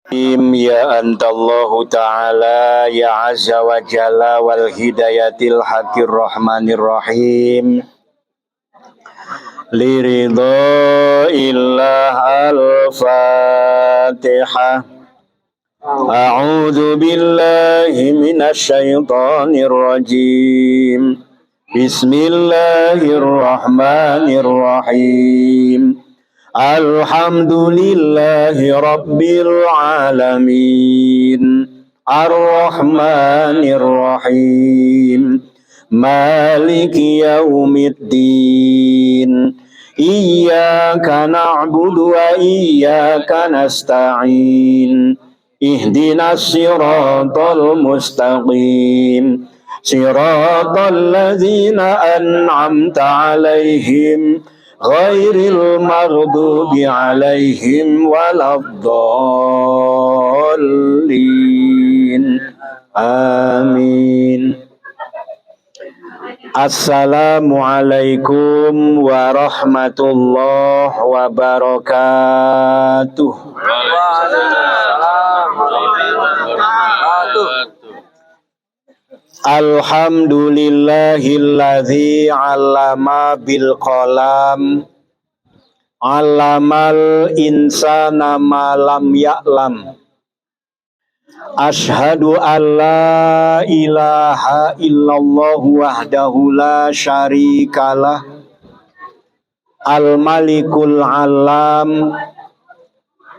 Ya antallahu ta'ala ya azza wa jalla wal hidayatil hakir rahmanir rahim liridho illah al-fatihah. A'udzu billahi minasy syaithanir rajim. Bismillahirrahmanirrahim. Alhamdulillahi rabbil alamin. Ar-Rahmanir Rahim. Maliki yaumiddin. Iyyaka na'budu wa iyyaka nasta'in. Ihdinas siratal mustaqim. Siratal ladzina an'amta 'alaihim ghairil maghdubi 'alaihim waladdallin. Amin. Assalamualaikum warahmatullahi wabarakatuh. Alhamdulillahilladzi 'allama bil qalam 'allamal insana ma lam ya'lam. Asyhadu an la ilaha illallah wahdahu la syarikalah al malikul alam.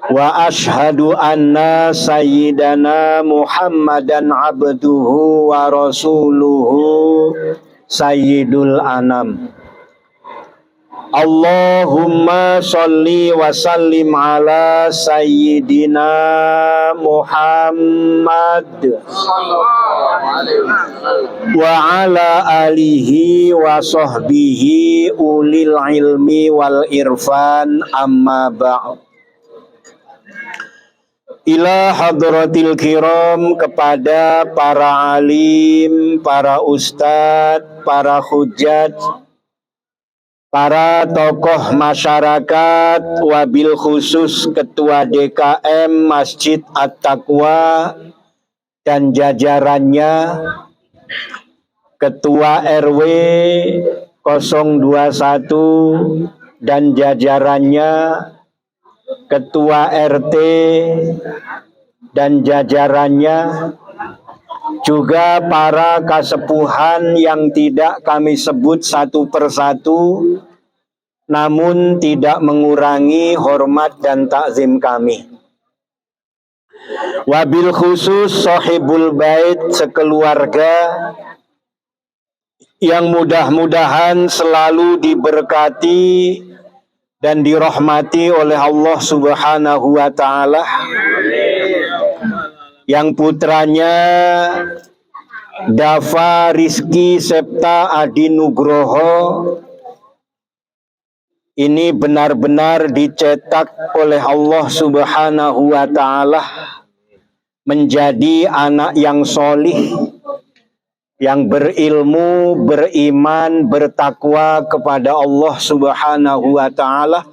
Wa ashhadu anna sayyidana Muhammadan abduhu wa rasuluhu sayyidul anam. Allahumma sholli wa sallim ala sayyidina Muhammad wa ala alihi wa sahbihi ulil ilmi wal irfan amma ba'd. Ila hadratil kiram, kepada para alim, para ustadz, para hujjat, para tokoh masyarakat, wabil khusus ketua DKM Masjid At-Taqwa dan jajarannya, ketua RW 021 dan jajarannya, ketua RT dan jajarannya, juga para kasepuhan yang tidak kami sebut satu persatu, namun tidak mengurangi hormat dan takzim kami. Wabil khusus sahibul bait sekeluarga yang mudah-mudahan selalu diberkati dan dirahmati oleh Allah Subhanahu wa ta'ala, yang putranya Dava Rizky Septa Adi Nugroho ini benar-benar dicetak oleh Allah Subhanahu wa ta'ala menjadi anak yang solih, yang berilmu, beriman, bertakwa kepada Allah Subhanahu wa ta'ala,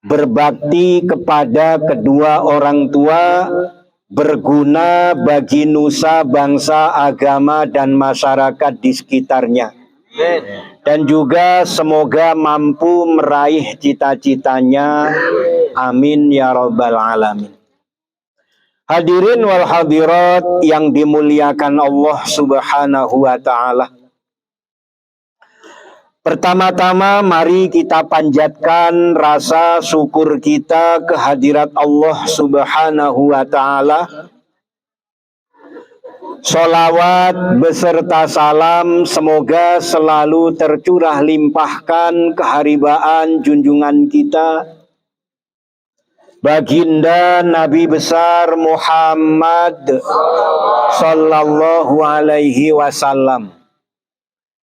berbakti kepada kedua orang tua, berguna bagi nusa, bangsa, agama, dan masyarakat di sekitarnya. Dan juga semoga mampu meraih cita-citanya. Amin ya rabbal alamin. Hadirin wal hadirat yang dimuliakan Allah Subhanahu wa ta'ala. Pertama-tama mari kita panjatkan rasa syukur kita kehadirat Allah Subhanahu wa ta'ala. Sholawat beserta salam semoga selalu tercurah limpahkan keharibaan junjungan kita, Baginda Nabi besar Muhammad sallallahu alaihi wasallam.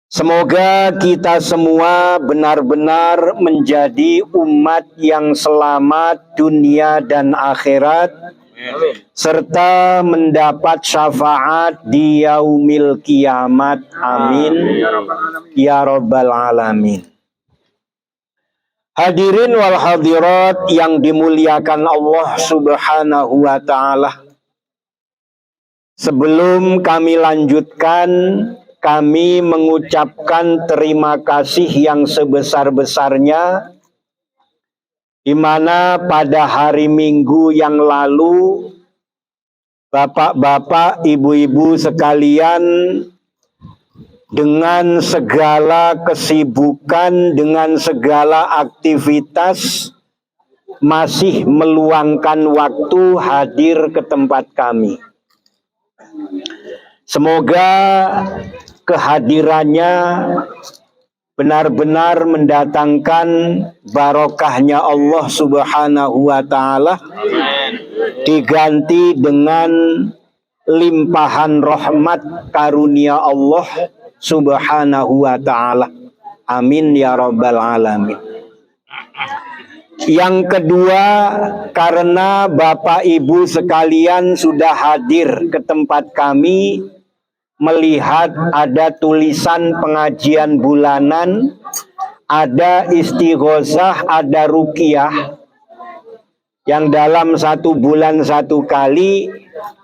Semoga kita semua benar-benar menjadi umat yang selamat dunia dan akhirat, serta mendapat syafaat di yaumil kiamat. Amin ya rabbal alamin. Hadirin wal hadirat yang dimuliakan Allah Subhanahu wa taala. Sebelum kami lanjutkan, kami mengucapkan terima kasih yang sebesar-besarnya di mana pada hari Minggu yang lalu Bapak-bapak, ibu-ibu sekalian dengan segala kesibukan, dengan segala aktivitas masih meluangkan waktu hadir ke tempat kami. Semoga kehadirannya benar-benar mendatangkan barokahnya Allah Subhanahu wa taala, diganti dengan limpahan rahmat karunia Allah Subhanahu wa ta'ala. Amin ya rabbal alamin. Yang kedua, karena Bapak Ibu sekalian sudah hadir ke tempat kami, melihat ada tulisan pengajian bulanan, ada istighosah, ada ruqyah yang dalam 1 bulan 1 kali,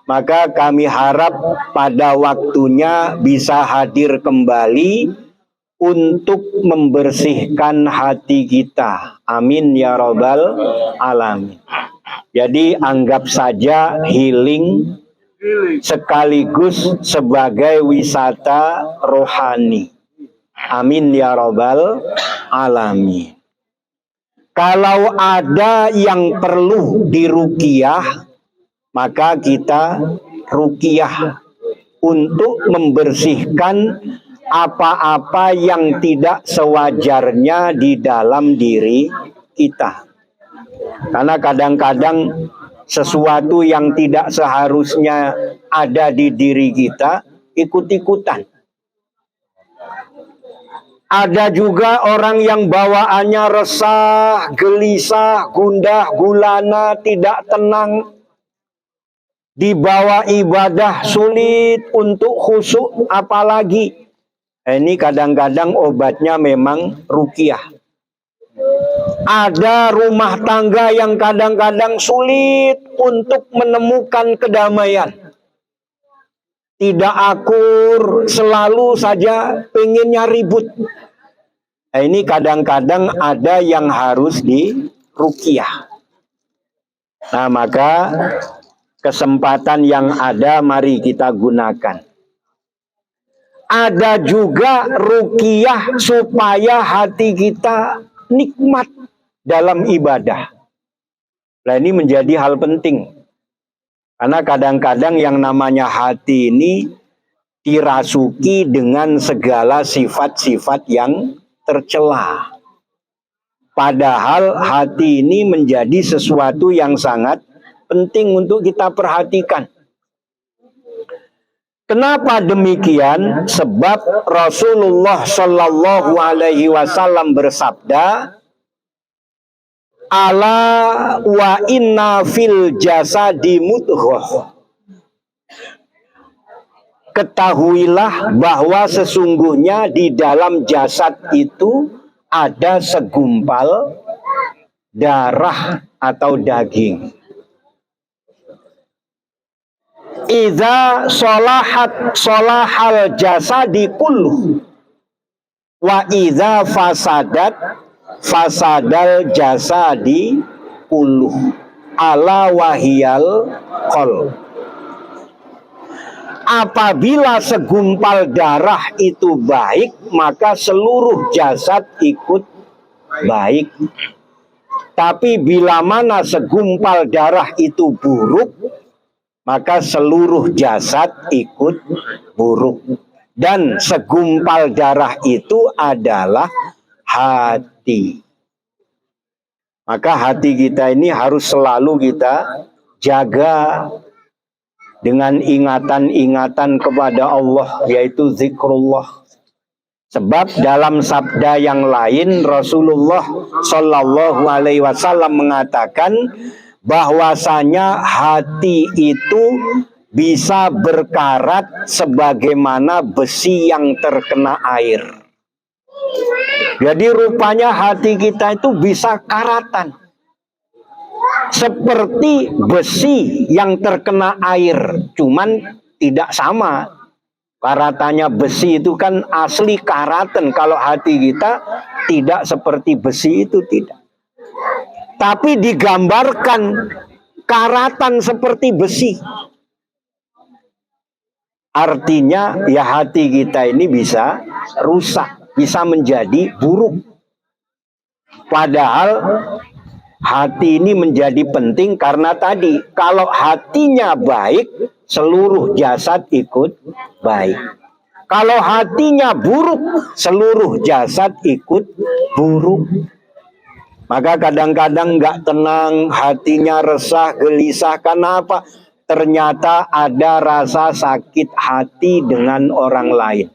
maka kami harap pada waktunya bisa hadir kembali untuk membersihkan hati kita. Amin ya rabbal alamin. Jadi anggap saja healing sekaligus sebagai wisata rohani. Amin ya rabbal alamin. Kalau ada yang perlu diruqyah, maka kita ruqyah untuk membersihkan apa-apa yang tidak sewajarnya di dalam diri kita. Karena kadang-kadang sesuatu yang tidak seharusnya ada di diri kita ikut-ikutan. Ada juga orang yang bawaannya resah, gelisah, gundah, gulana, tidak tenang. Dibawa ibadah sulit untuk khusyuk apalagi. Ini kadang-kadang obatnya memang ruqyah. Ada rumah tangga yang kadang-kadang sulit untuk menemukan kedamaian. Tidak akur, selalu saja pengennya ribut. Nah, ini kadang-kadang ada yang harus diruqyah. Nah, maka kesempatan yang ada mari kita gunakan. Ada juga ruqyah supaya hati kita nikmat dalam ibadah. Nah, ini menjadi hal penting. Karena kadang-kadang yang namanya hati ini dirasuki dengan segala sifat-sifat yang tercela. Padahal hati ini menjadi sesuatu yang sangat penting untuk kita perhatikan. Kenapa demikian? Sebab Rasulullah Shallallahu Alaihi Wasallam bersabda, "Ala wa inna fil jasadi mudghah." Ketahuilah bahwa sesungguhnya di dalam jasad itu ada segumpal darah atau daging. Idza sholahat sholahal jasadi kullu wa idza fasadat fasadal jasadi kullu ala wahiyal qalb. Apabila segumpal darah itu baik, maka seluruh jasad ikut baik. Tapi bila mana segumpal darah itu buruk, maka seluruh jasad ikut buruk. Dan segumpal darah itu adalah hati. Maka hati kita ini harus selalu kita jaga dengan ingatan-ingatan kepada Allah, yaitu zikrullah. Sebab dalam sabda yang lain Rasulullah Shallallahu Alaihi Wasallam mengatakan bahwasanya hati itu bisa berkarat sebagaimana besi yang terkena air. Jadi rupanya hati kita itu bisa karatan. Seperti besi yang terkena air, cuman tidak sama. Karatannya besi itu kan asli karatan. Kalau hati kita tidak seperti besi itu, tidak. Tapi digambarkan karatan seperti besi. Artinya ya hati kita ini bisa rusak, bisa menjadi buruk. Padahal hati ini menjadi penting karena tadi kalau hatinya baik, seluruh jasad ikut baik. Kalau hatinya buruk, seluruh jasad ikut buruk. Maka kadang-kadang nggak tenang, hatinya resah, gelisah. Kenapa? Ternyata ada rasa sakit hati dengan orang lain.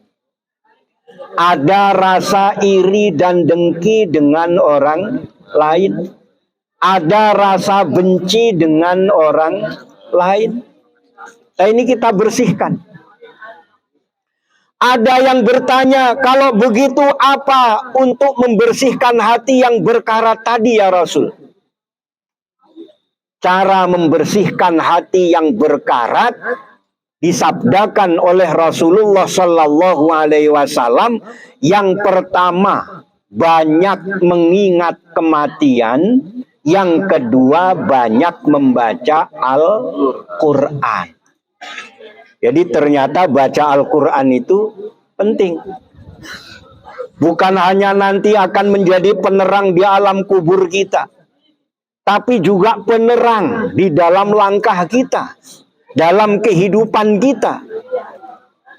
Ada rasa iri dan dengki dengan orang lain. Ada rasa benci dengan orang lain. Nah, ini kita bersihkan. Ada yang bertanya, kalau begitu apa untuk membersihkan hati yang berkarat tadi ya Rasul? Cara membersihkan hati yang berkarat disabdakan oleh Rasulullah Shallallahu Alaihi Wasallam. Yang pertama, banyak mengingat kematian. Yang kedua, banyak membaca Al-Quran. Jadi ternyata baca Al-Quran itu penting. Bukan hanya nanti akan menjadi penerang di alam kubur kita, tapi juga penerang di dalam langkah kita, dalam kehidupan kita.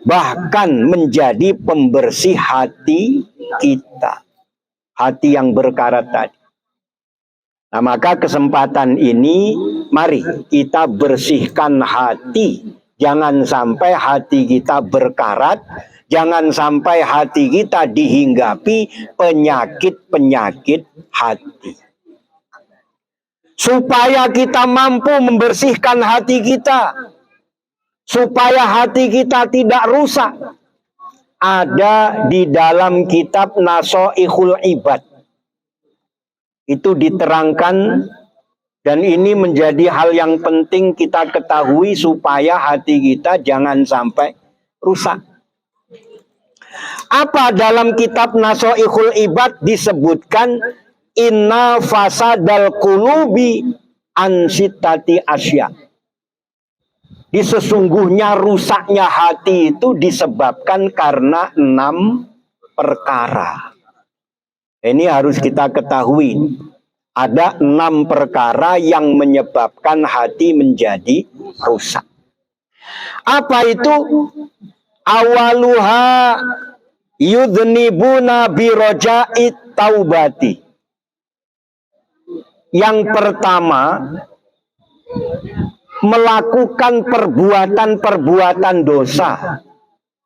Bahkan menjadi pembersih hati kita. Hati yang berkarat tadi. Nah, maka kesempatan ini, mari kita bersihkan hati. Jangan sampai hati kita berkarat. Jangan sampai hati kita dihinggapi penyakit-penyakit hati. Supaya kita mampu membersihkan hati kita. Supaya hati kita tidak rusak. Ada di dalam kitab Nasoihul Ibad. Itu diterangkan, dan ini menjadi hal yang penting kita ketahui supaya hati kita jangan sampai rusak. Apa dalam kitab Nasoihul Ibad disebutkan inna fasadal qulubi ansitati asya. Di sesungguhnya rusaknya hati itu disebabkan karena 6 perkara. Ini harus kita ketahui. Ada 6 perkara yang menyebabkan hati menjadi rusak. Apa itu? Awaluha yudhnibuna biroja'it taubati. Yang pertama, melakukan perbuatan-perbuatan dosa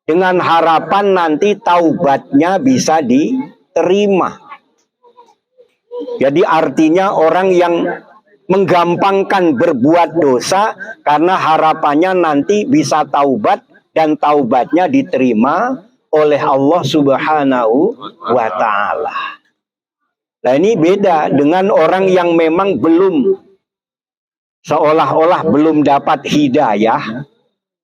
dengan harapan nanti taubatnya bisa diterima. Jadi artinya orang yang menggampangkan berbuat dosa karena harapannya nanti bisa taubat dan taubatnya diterima oleh Allah Subhanahu wa Ta'ala. Nah, ini beda dengan orang yang memang belum, seolah-olah belum dapat hidayah,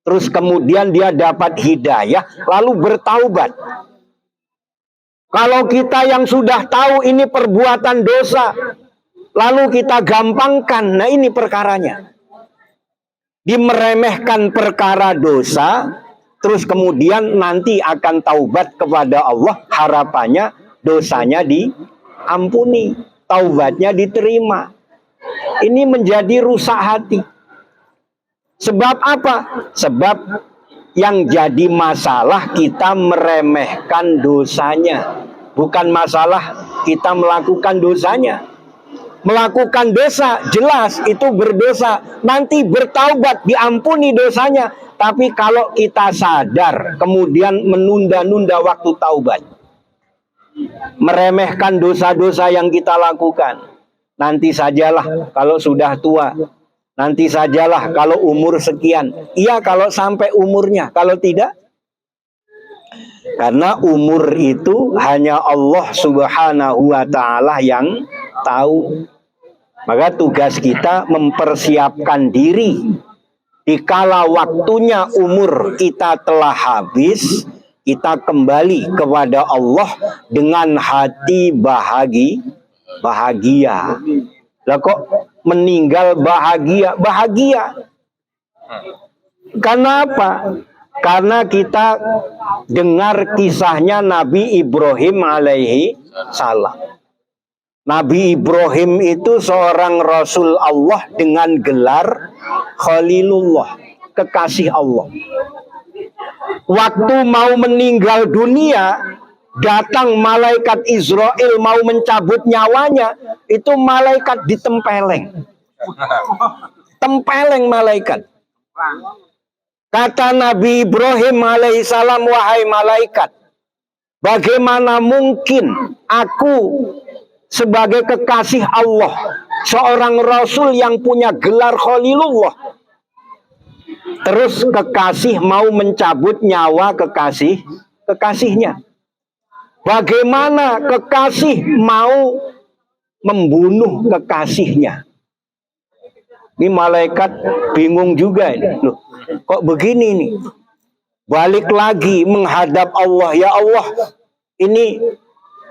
terus kemudian dia dapat hidayah lalu bertaubat. Kalau kita yang sudah tahu ini perbuatan dosa, lalu kita gampangkan, nah ini perkaranya. Dimeremehkan perkara dosa, terus kemudian nanti akan taubat kepada Allah, harapannya dosanya diampuni, taubatnya diterima. Ini menjadi rusak hati. Sebab apa? Sebab yang jadi masalah kita meremehkan dosanya. Bukan masalah kita melakukan dosanya. Melakukan dosa jelas itu berdosa. Nanti bertaubat diampuni dosanya. Tapi kalau kita sadar kemudian menunda-nunda waktu taubat, meremehkan dosa-dosa yang kita lakukan, nanti sajalah kalau sudah tua. Nanti sajalah kalau umur sekian. Iya kalau sampai umurnya. Kalau tidak. Karena umur itu hanya Allah Subhanahu wa ta'ala yang tahu. Maka tugas kita mempersiapkan diri. Dikala waktunya umur kita telah habis, kita kembali kepada Allah dengan hati bahagia. Lah kok meninggal bahagia? Bahagia. Karena apa? Karena kita dengar kisahnya Nabi Ibrahim alaihi salam. Nabi Ibrahim itu seorang Rasul Allah dengan gelar Khalilullah, kekasih Allah. Waktu mau meninggal dunia, datang malaikat Israel mau mencabut nyawanya, itu malaikat ditempeleng. Tempeleng malaikat. Kata Nabi Ibrahim alaihissalam, wahai malaikat, bagaimana mungkin aku sebagai kekasih Allah, seorang Rasul yang punya gelar Khalilullah, terus kekasih mau mencabut nyawa kekasihnya? Bagaimana kekasih mau membunuh kekasihnya? Ini malaikat bingung juga ini. Loh, kok begini nih? Balik lagi menghadap Allah. Ya Allah, ini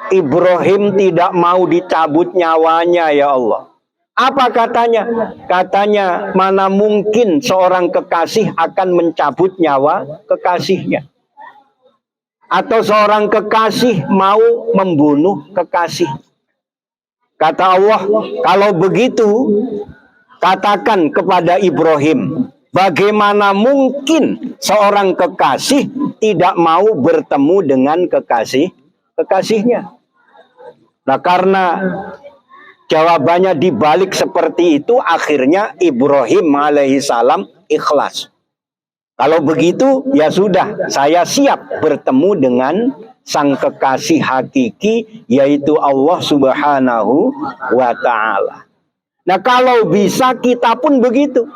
Ibrahim tidak mau dicabut nyawanya ya Allah. Apa katanya? Katanya, mana mungkin seorang kekasih akan mencabut nyawa kekasihnya. Atau seorang kekasih mau membunuh kekasih. Kata Allah, kalau begitu, katakan kepada Ibrahim, bagaimana mungkin seorang kekasih tidak mau bertemu dengan kekasihnya. Nah, karena jawabannya dibalik seperti itu, akhirnya Ibrahim alaihissalam ikhlas. Kalau begitu, ya sudah, saya siap bertemu dengan sang kekasih hakiki, yaitu Allah Subhanahu wa ta'ala. Nah, kalau bisa kita pun begitu.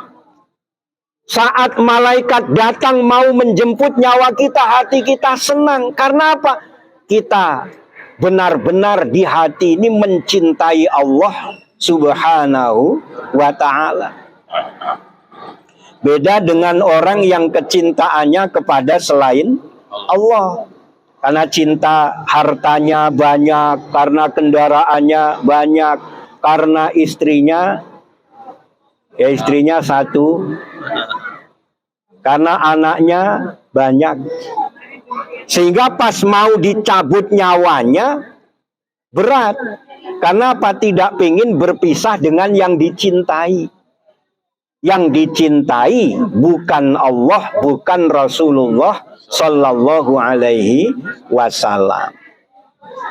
Saat malaikat datang mau menjemput nyawa kita, hati kita senang. Karena apa? Kita benar-benar di hati ini mencintai Allah Subhanahu wa ta'ala. Beda dengan orang yang kecintaannya kepada selain Allah. Karena cinta hartanya banyak, karena kendaraannya banyak, karena istrinya, ya istrinya satu, karena anaknya banyak. Sehingga pas mau dicabut nyawanya berat. Karena apa? Tidak ingin berpisah dengan yang dicintai. Yang dicintai bukan Allah, bukan Rasulullah Sallallahu Alaihi Wasallam.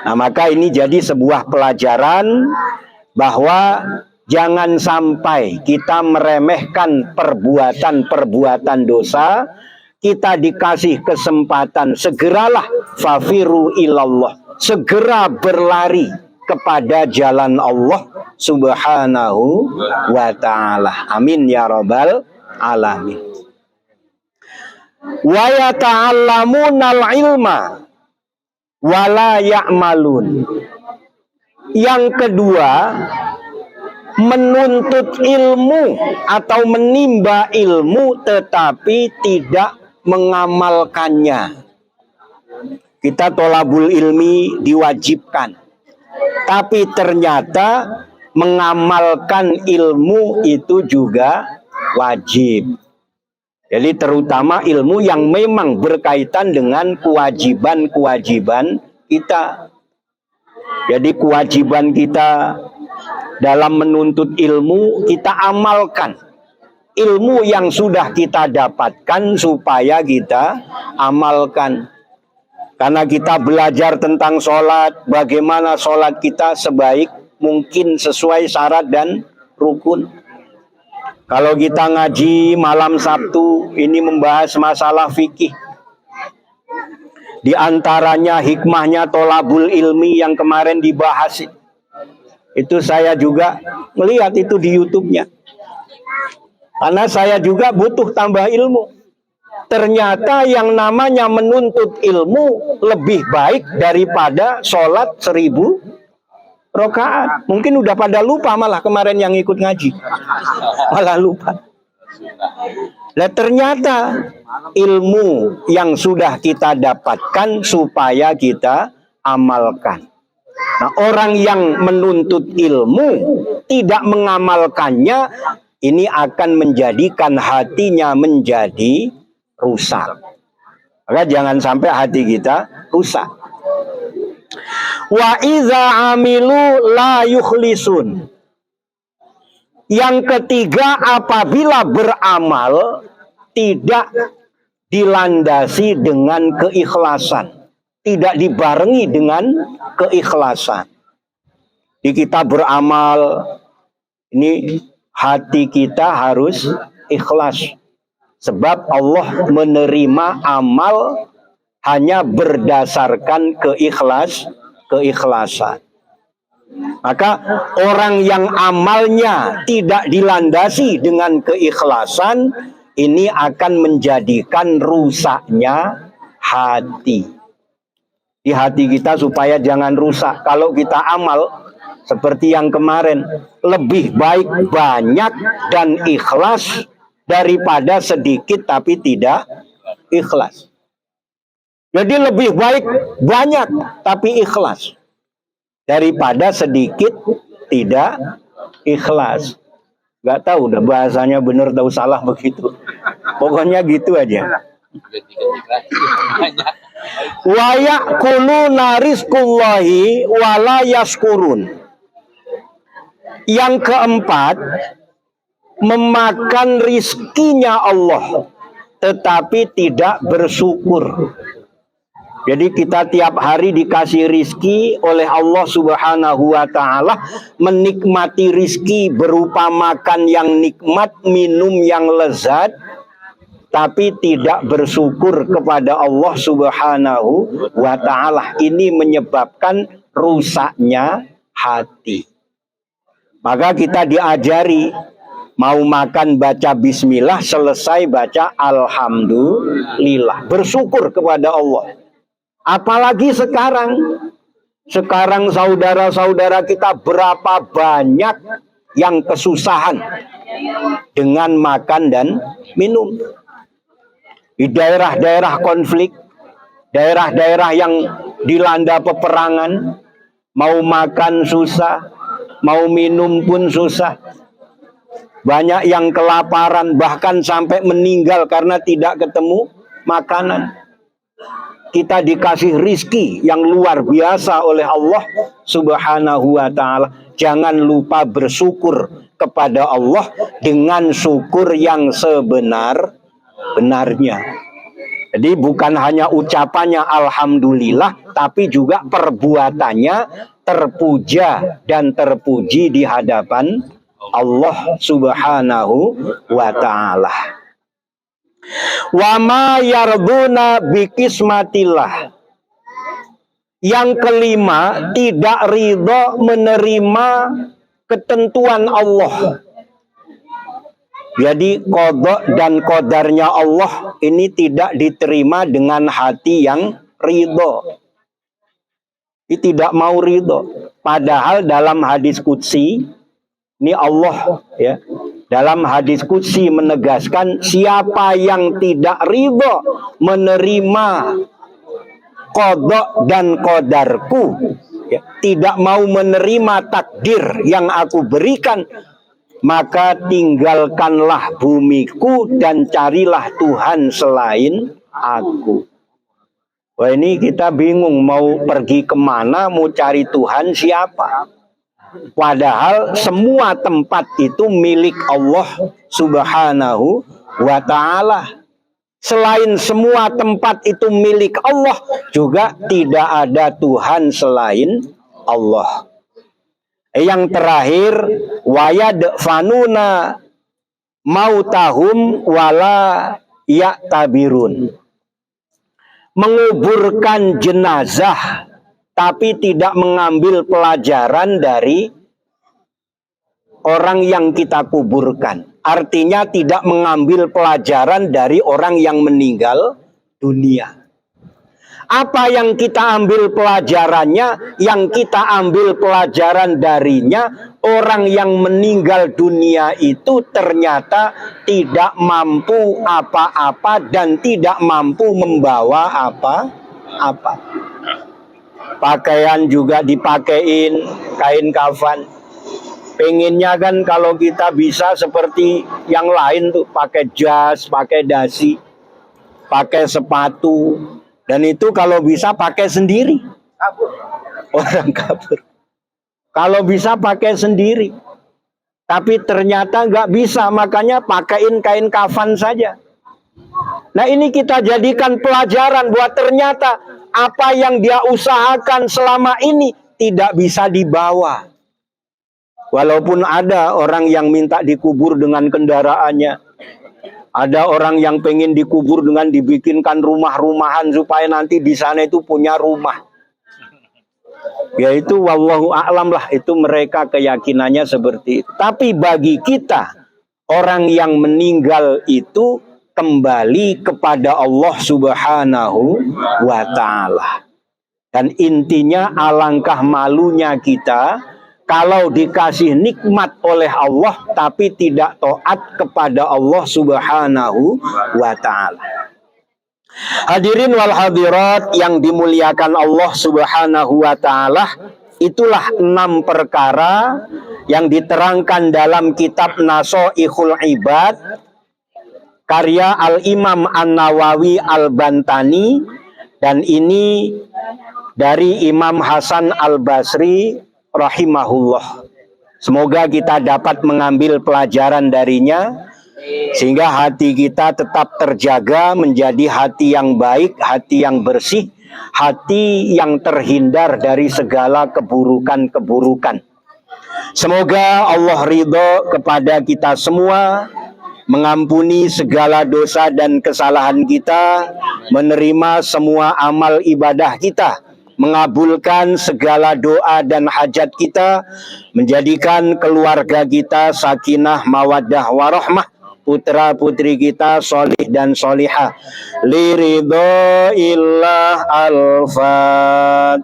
Nah, maka ini jadi sebuah pelajaran bahwa jangan sampai kita meremehkan perbuatan-perbuatan dosa. Kita dikasih kesempatan, segeralah fafiru ilallah, segera berlari kepada jalan Allah Subhanahu wa ta'ala. Amin ya rabbal alamin. Wa yata'allamunal ilma wa la ya'malun. Yang kedua, menuntut ilmu atau menimba ilmu tetapi tidak mengamalkannya. Kita tolabul ilmi diwajibkan, tapi ternyata mengamalkan ilmu itu juga wajib. Jadi terutama ilmu yang memang berkaitan dengan kewajiban-kewajiban kita. Jadi kewajiban kita dalam menuntut ilmu, kita amalkan ilmu yang sudah kita dapatkan supaya kita amalkan. Karena kita belajar tentang sholat, bagaimana sholat kita sebaik mungkin sesuai syarat dan rukun. Kalau kita ngaji malam Sabtu, ini membahas masalah fikih. Di antaranya hikmahnya tolabul ilmi yang kemarin dibahas. Itu saya juga melihat itu di YouTube-nya. Karena saya juga butuh tambah ilmu. Ternyata yang namanya menuntut ilmu lebih baik daripada sholat 1000 rakaat. Mungkin udah pada lupa malah kemarin yang ikut ngaji. Malah lupa. Nah, ternyata ilmu yang sudah kita dapatkan supaya kita amalkan. Nah, orang yang menuntut ilmu tidak mengamalkannya, ini akan menjadikan hatinya menjadi rusak. Maka jangan sampai hati kita rusak. Wa iza amilu la yukhlisun. Yang ketiga, apabila beramal tidak dilandasi dengan keikhlasan, tidak dibarengi dengan keikhlasan. Di kita beramal, ini hati kita harus ikhlas. Sebab Allah menerima amal hanya berdasarkan keikhlasan. Maka orang yang amalnya tidak dilandasi dengan keikhlasan, ini akan menjadikan rusaknya hati. Di hati kita supaya jangan rusak. Kalau kita amal seperti yang kemarin, lebih baik banyak dan ikhlas daripada sedikit tapi tidak ikhlas. Jadi lebih baik banyak tapi ikhlas daripada sedikit tidak ikhlas. Gak tahu udah bahasanya benar tahu salah begitu. Pokoknya gitu aja. Wa ya'kuluna rizqullahi wa la yashkurun. Yang keempat, memakan rizkinya Allah tetapi tidak bersyukur. Jadi kita tiap hari dikasih rizki oleh Allah Subhanahu wa ta'ala, menikmati rizki berupa makan yang nikmat, minum yang lezat, tapi tidak bersyukur kepada Allah Subhanahu wa ta'ala. Ini menyebabkan rusaknya hati. Maka kita diajari, mau makan baca bismillah, selesai baca alhamdulillah. Bersyukur kepada Allah. Apalagi sekarang saudara-saudara kita berapa banyak yang kesusahan dengan makan dan minum. Di daerah-daerah konflik, daerah-daerah yang dilanda peperangan, mau makan susah, mau minum pun susah. Banyak yang kelaparan, bahkan sampai meninggal karena tidak ketemu makanan. Kita dikasih rizki yang luar biasa oleh Allah Subhanahu wa ta'ala. Jangan lupa bersyukur kepada Allah dengan syukur yang sebenar-benarnya. Jadi bukan hanya ucapannya alhamdulillah, tapi juga perbuatannya terpuja dan terpuji di hadapan Allah Subhanahu wa ta'ala. Wa ma yarduna bikismatillah. Yang kelima, tidak ridho menerima ketentuan Allah. Jadi qada dan qadarnya Allah ini tidak diterima dengan hati yang ridho. Ini tidak mau ridho. Padahal dalam hadis qudsi, ini Allah ya, dalam hadis qudsi menegaskan, siapa yang tidak ridho menerima qada dan qadarku, ya, tidak mau menerima takdir yang aku berikan, maka tinggalkanlah bumiku dan carilah Tuhan selain aku. Wah, ini kita bingung mau pergi kemana, mau cari Tuhan siapa. Padahal semua tempat itu milik Allah Subhanahu wa ta'ala. Selain semua tempat itu milik Allah, juga tidak ada Tuhan selain Allah. Yang terakhir, wayadfanuna mautahum wala ya'tabirun. Menguburkan jenazah tapi tidak mengambil pelajaran dari orang yang kita kuburkan. Artinya tidak mengambil pelajaran dari orang yang meninggal dunia. Apa yang kita ambil pelajarannya? Yang kita ambil pelajaran darinya, orang yang meninggal dunia itu ternyata tidak mampu apa-apa dan tidak mampu membawa apa-apa. Pakaian juga dipakein, kain kafan. Pengennya kan kalau kita bisa seperti yang lain tuh, pakai jas, pakai dasi, pakai sepatu. Dan itu kalau bisa pakai sendiri. Orang kabur. Kalau bisa pakai sendiri. Tapi ternyata nggak bisa, makanya pakaiin kain kafan saja. Nah ini kita jadikan pelajaran buat ternyata apa yang dia usahakan selama ini tidak bisa dibawa. Walaupun ada orang yang minta dikubur dengan kendaraannya. Ada orang yang pengen dikubur dengan dibikinkan rumah-rumahan supaya nanti di sana itu punya rumah. Yaitu wallahu a'lam lah, itu mereka keyakinannya seperti itu. Tapi bagi kita, orang yang meninggal itu kembali kepada Allah Subhanahu wa ta'ala. Dan intinya alangkah malunya kita kalau dikasih nikmat oleh Allah tapi tidak taat kepada Allah Subhanahu wa ta'ala. Hadirin wal hadirat yang dimuliakan Allah Subhanahu wa ta'ala, itulah 6 perkara yang diterangkan dalam kitab Nashaikhul Ibad karya Al-Imam An-Nawawi Al-Bantani, dan ini dari Imam Hasan Al-Basri rahimahullah. Semoga kita dapat mengambil pelajaran darinya sehingga hati kita tetap terjaga menjadi hati yang baik, hati yang bersih, hati yang terhindar dari segala keburukan-keburukan. Semoga Allah ridho kepada kita semua, mengampuni segala dosa dan kesalahan kita, menerima semua amal ibadah kita, mengabulkan segala doa dan hajat kita, menjadikan keluarga kita sakinah mawaddah warahmah, putra putri kita solih dan solihah. Liridhoillah. Al-Fatihah.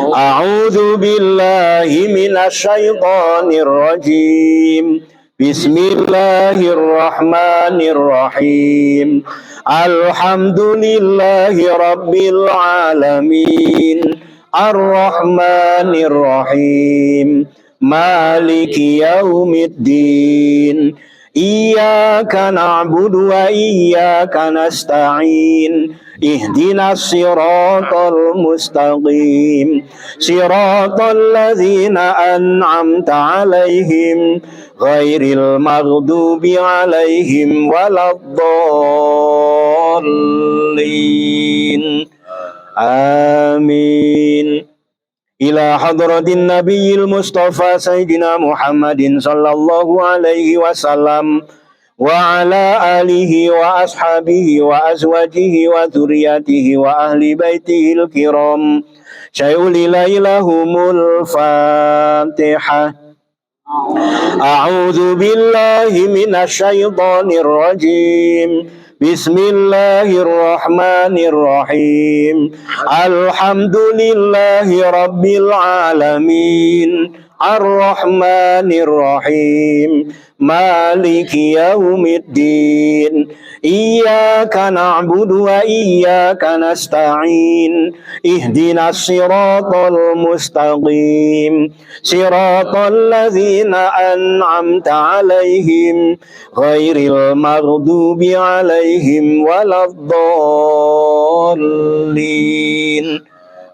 A'udzu billahi minasyaitonir rajim. Bismillahirrahmanirrahim. Alhamdulillahi rabbil alamin. Ar-Rahmanir-Rahim. Maliki yaumiddin. Iyyaka na'budu wa iyyaka nasta'in. Ihdinas siratal mustaqim. Siratal ladzina an'amta 'alaihim ghairil maghdubi 'alaihim waladdallin. Amin. Ila hadratin nabiyil mustafa sayyidina Muhammadin sallallahu alaihi wasallam wa ala alihi wa ashabihi wa azwajihi wa dzurriyyatihi wa ahli baitihil kiram. Syai'ulilahumul Fatihah. A'udzu billahi minasyaitonir rajim. Bismillahirrahmanirrahim. Alhamdulillahi rabbil alamin. Ar-Rahmanir-Rahim. Maliki yaumiddin. Iyyaka na'budu wa iyyaka nasta'in. Ihdinas siratal mustaqim. Siratal ladzina an'amta 'alaihim ghairil maghdubi 'alaihim waladdallin.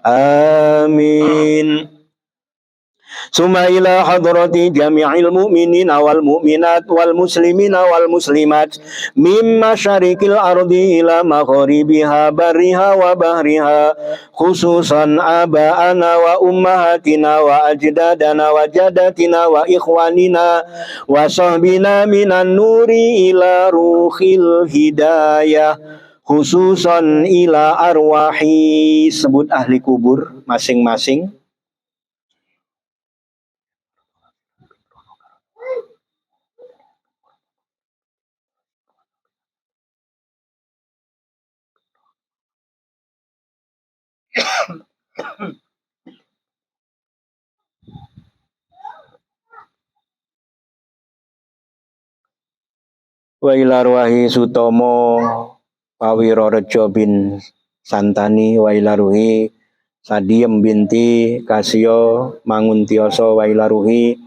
Amin. Summa ila hadrati jami'il mu'minina wal mu'minat wal muslimina wal muslimat mimma syarikil ardi ila maghribiha barriha wa bahriha, khususan aba'ana wa ummahatina wa ajdadana wa jadatina wa ikhwanina wa sahbina minan nuri ila ruhil hidayah, khususan ila arwahi. Sebut ahli kubur masing-masing. Wa ila ruhi Sutomo Pawirorejo bin Santani, wa ila ruhi Sadiem binti Kasio Manguntioso, wa ila ruhi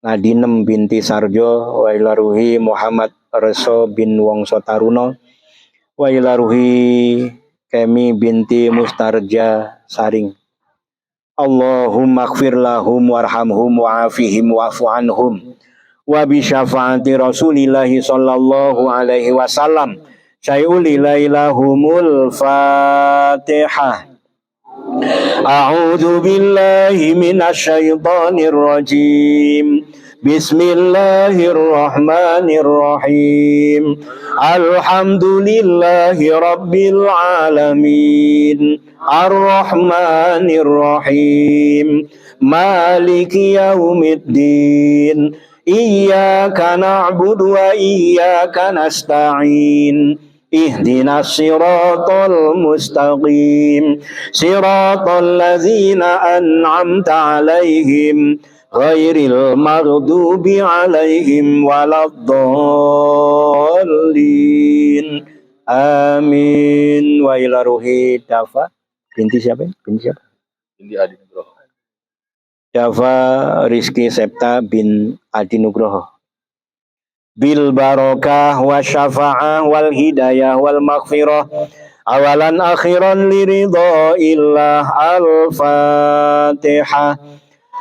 Nadinem binti Sarjo, wa ila ruhi Muhammad Reso bin Wongso Taruno, wa ila ruhi Kemi binti Mustarja Saring. Allahumma ighfir lahum warhamhum wa'afihim wa'fu anhum wa bi syafaati Rasulillahi sallallahu alaihi wasallam. Syai'ulilahumul Fatihah. A'udzu billahi minasy syaithanir rajim. Bismillahirrahmanirrahim. Alhamdulillahi rabbil alamin. Ar-Rahmanir-Rahim. Maliki yaumiddin. Iyyaka na'budu wa iyyaka nasta'in. Ihdinas siratal mustaqim. Siratal ladzina an'amta 'alaihim ghairil maghdubi 'alaihim waladdallin. Amin. Wa ila ruhi Dafa binti siapa? Binti siapa? Binti Adi Nugroho. Dafa Rizki Septa bin Adi Nugroho. Bil barokah wa syafa'ah wal hidayah wal maghfirah awalan akhiran liridha illah al-fatihah.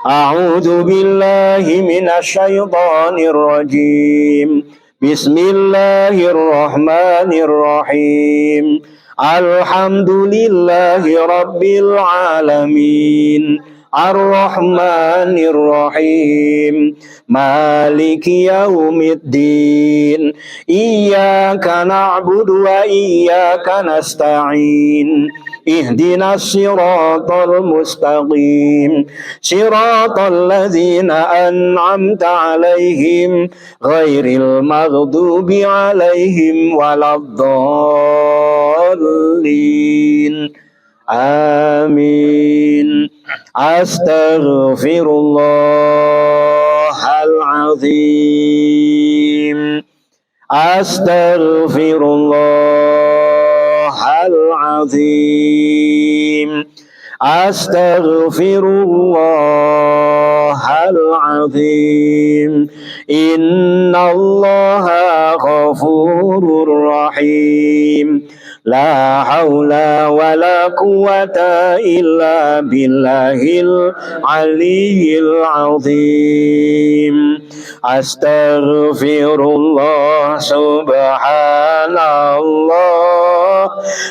A'udzu billahi minasy syaithanir rajim. Bismillahirrahmanirrahim. Alhamdulillahi rabbil alamin. Ar-Rahmanir-Rahim. Maliki yaumiddin. Iyyaka na'budu wa iyyaka nasta'in. Ihdinas siratal mustaqim. Siratal ladzina an'amta 'alaihim ghairil maghdubi 'alaihim waladdallin. Amin. Astaghfirullahalazim. Astaghfirullahalazim. Astaghfirullahalazim. Innallaha ghafurur rahim. La haula wa la quwata illa billahil aliyyil azim. Astaghfirullah subhanallah.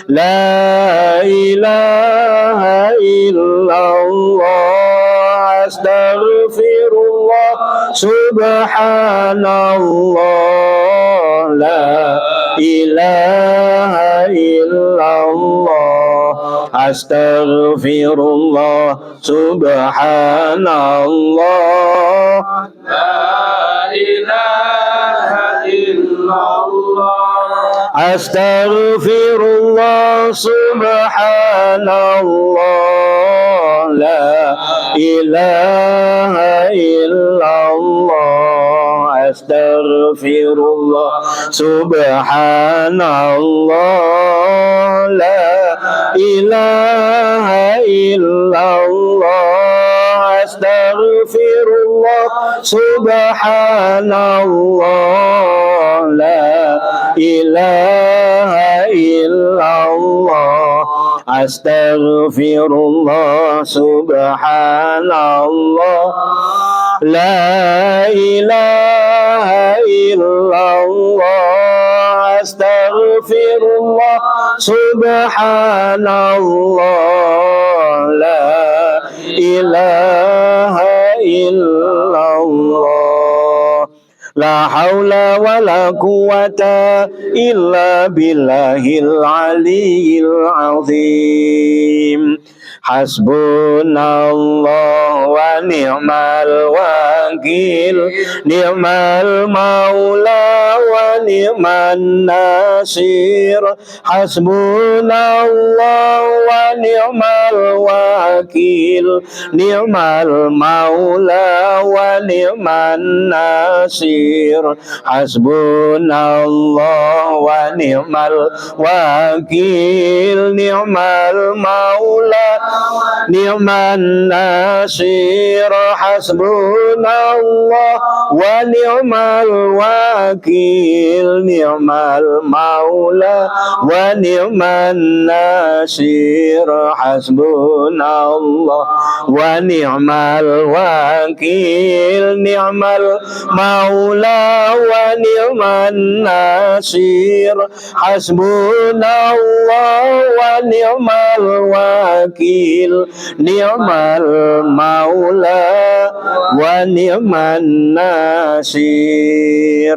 La ilaha illallah. Astaghfirullah subhanallah. La ilaha illallah. Astaghfirullah subhanallah. La ilaha illallah. Astaghfirullah subhanallah. La ilaha illallah. Astaghfirullah subhanallah. La ilaha illallah. Astaghfirullah subhanallah. La ilaha illallah. Astaghfirullah subhanallah. La ilaha illallah. Astaghfirullah subhanallah. La ilaha illallah. La haula wa la quwata illa billahil aliyyil azim. Hasbunallah wa ni'mal wakil, ni'mal maula wa ni'man nasir. Hasbunallah wa ni'mal wakil, ni'mal maula wa ni'man nasir. Hasbunallah wa ni'mal wakil, ni'mal maula ni'man nasir. Hasbunallah wa ni'mal wakil, ni'mal maula wa ni'man nasir. Hasbunallah wa ni'mal wakil, ni'mal maula wa ni'man nasir. Hasbunallah wa ni'mal wakil, ni'mal maula wa ni'man nasir.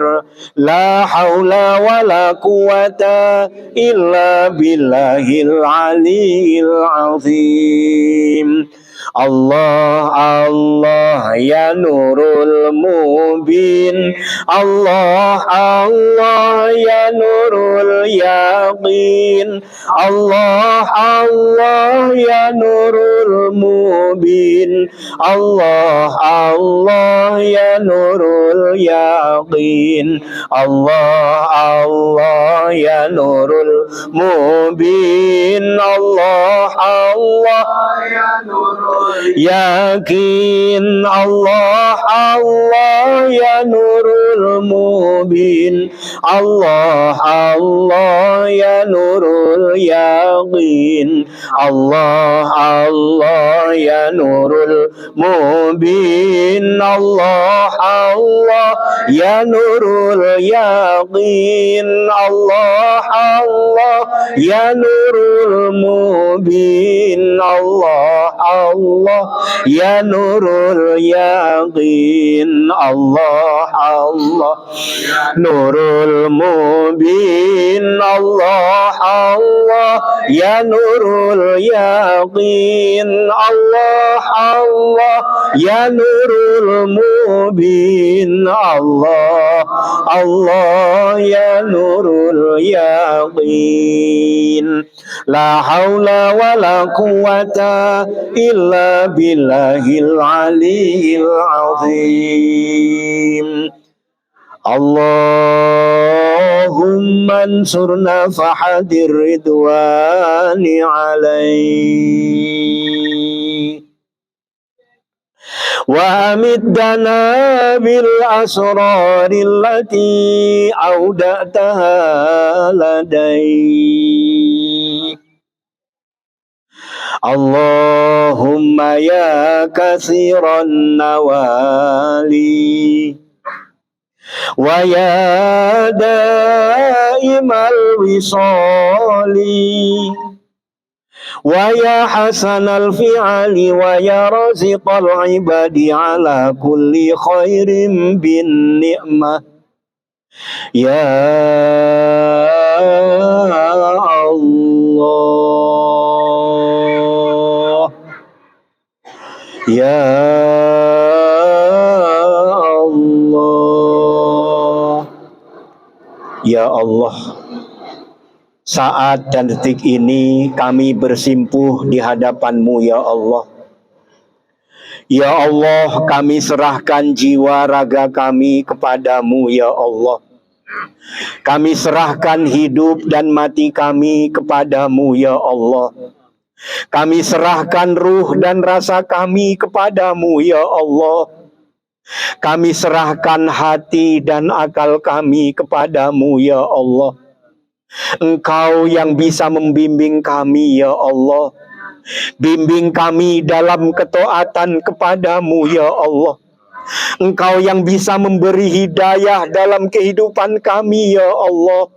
La haula wa la quwata illa billahil aliyil azim. Allah Allah ya nurul mubin, Allah Allah ya nurul yaqin, Allah Allah ya nurul mubin, Allah Allah ya nurul yaqin, Allah Allah ya nurul mubin, Allah Allah ya nurul yakin, Allah Allah ya nurul mubin, Allah Allah ya nurul yakin, Allah Allah ya nurul mubin, Allah Allah ya nurul yakin, Allah Allah ya nurul mubin, Allah Allah ya nurul yaqin, Allah Allah nurul mubin, Allah Allah ya nurul yaqin, Allah Allah ya nurul mubin, Allah Allah ya nurul yaqin. La haula wa la quwata illa billahil aliyil azim. Allahumma ansurna fahadir ridwani alaih wa amiddana bil asraril lati auda'taha ladai. Allahumma ya kathiran nawali wa ya daimal wisali wa ya hasanal fi'ali wa ya raziqal ibadi ala kulli khairin bin ni'mah. Ya Allah, ya Allah, ya Allah. Saat dan detik ini kami bersimpuh di hadapan-Mu ya Allah. Ya Allah, kami serahkan jiwa raga kami kepadamu ya Allah. Kami serahkan hidup dan mati kami kepadamu ya Allah. Kami serahkan ruh dan rasa kami kepadamu ya Allah. Kami serahkan hati dan akal kami kepadamu ya Allah. Engkau yang bisa membimbing kami ya Allah. Bimbing kami dalam ketaatan kepadamu ya Allah. Engkau yang bisa memberi hidayah dalam kehidupan kami ya Allah.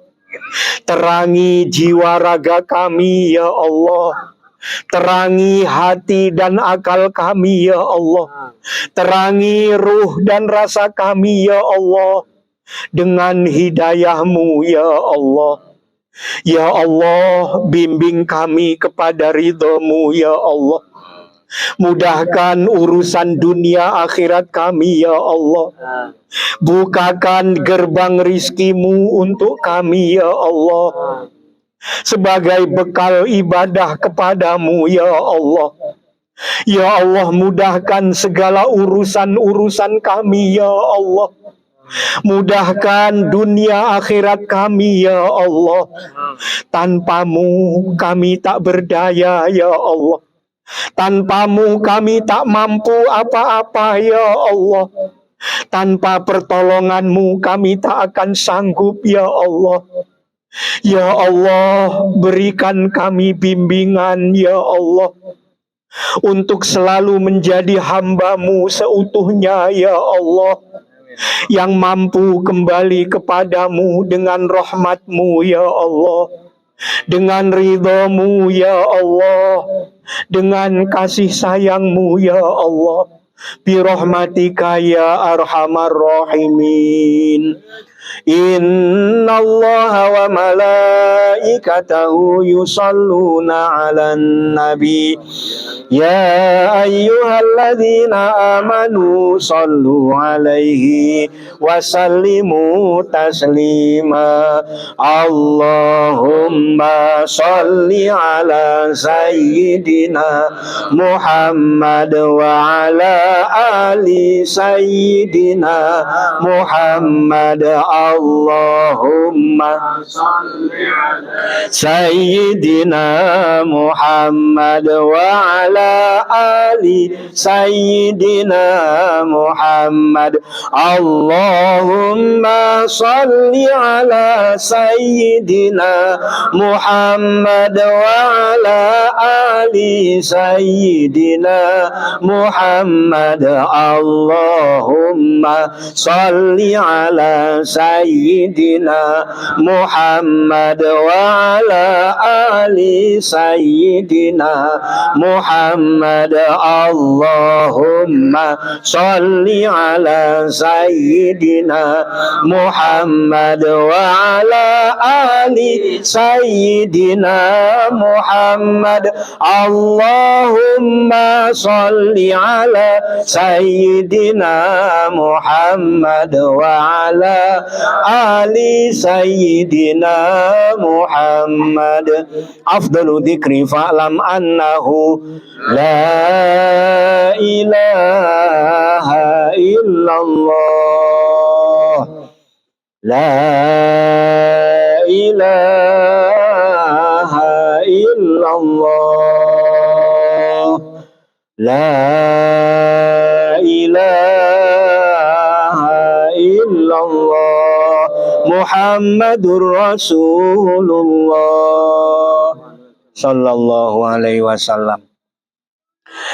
Terangi jiwa raga kami ya Allah. Terangi hati dan akal kami ya Allah. Terangi ruh dan rasa kami ya Allah. Dengan hidayah-Mu ya Allah. Ya Allah, bimbing kami kepada ridha-Mu ya Allah. Mudahkan urusan dunia akhirat kami ya Allah. Bukakan gerbang rizki-Mu untuk kami ya Allah, sebagai bekal ibadah kepadamu ya Allah. Ya Allah, mudahkan segala urusan-urusan kami ya Allah. Mudahkan dunia akhirat kami ya Allah. Tanpa-Mu kami tak berdaya ya Allah. Tanpa-Mu kami tak mampu apa-apa ya Allah. Tanpa pertolongan-Mu kami tak akan sanggup ya Allah. Ya Allah, berikan kami bimbingan ya Allah, untuk selalu menjadi hamba-Mu seutuhnya ya Allah, yang mampu kembali kepadamu dengan rahmat-Mu ya Allah, dengan ridha-Mu ya Allah, dengan kasih sayang-Mu ya Allah, birahmatika ya arhamar rahimin. Inna Allah wa malaikatahu yusalluna ala nabi. Ya ayyuhalladzina amanu sallu alaihi wa sallimu taslima. Allahumma salli ala sayyidina Muhammad wa ala ali sayyidina Muhammad. Allahumma salli ala sayyidina Muhammad wa ala ali sayyidina Muhammad. Allahumma salli ala sayyidina Muhammad wa ala ali sayyidina Muhammad. Allahumma salli ala sayyidina Muhammad wa ala ali sayyidina Muhammad. Allahumma salli ala sayyidina Muhammad wa ala ali sayyidina Muhammad. Allahumma salli ala sayyidina Muhammad wa ala ali sayyidina Muhammad. Afdalu dzikri fa'lam annahu la ilaha illallah. La ilaha illallah. La ilaha illallah. Muhammadur Rasulullah sallallahu alaihi wasallam.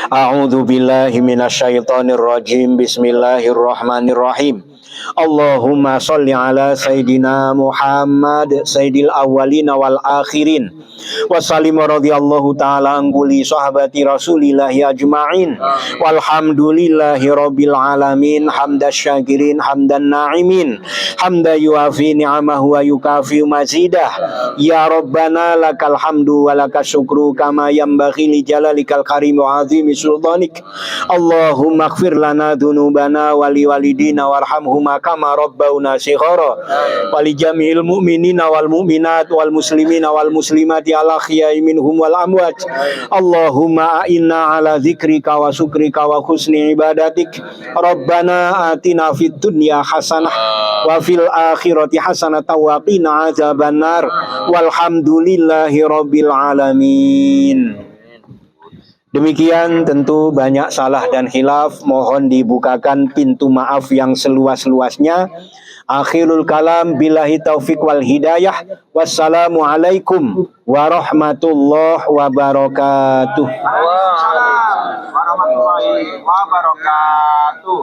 A'udzu billahi minasyaitonir rajim. Bismillahirrahmanirrahim. Allahumma sholli ala sayyidina Muhammad sayyidil awwalina wal akhirin wa sallim radhiyallahu ta'ala an kulli sahabati rasulillahi ajma'in walhamdulillahi rabbil alamin hamdas syakirin hamdan na'imin hamda yuafi ni'amahu wa yukafi mazidah. Ya Rabbana lakal hamdu wa lakas syukru kama yanbaghi li jalalikal karim wa azimi sultanik. Allahumma ighfir lana dzunubana wa liwalidina warhamhum kama rabbauna shighara wa li jami'il mu'minina wal mu'minat wal muslimina wal muslimati al ahya'i minhum wal amwat. Allahumma a'inna ala dzikrika wa syukrika wa husni ibadatik. Rabbana atina fid dunya hasanah wa fil akhirati hasanah wa qina adzabannar. Walhamdulillahi rabbil alamin. Demikian, tentu banyak salah dan khilaf, mohon dibukakan pintu maaf yang seluas-luasnya. Akhirul kalam, billahi taufik wal hidayah. Wassalamualaikum warahmatullahi wabarakatuh. Waalaikumsalam warahmatullahi wabarakatuh.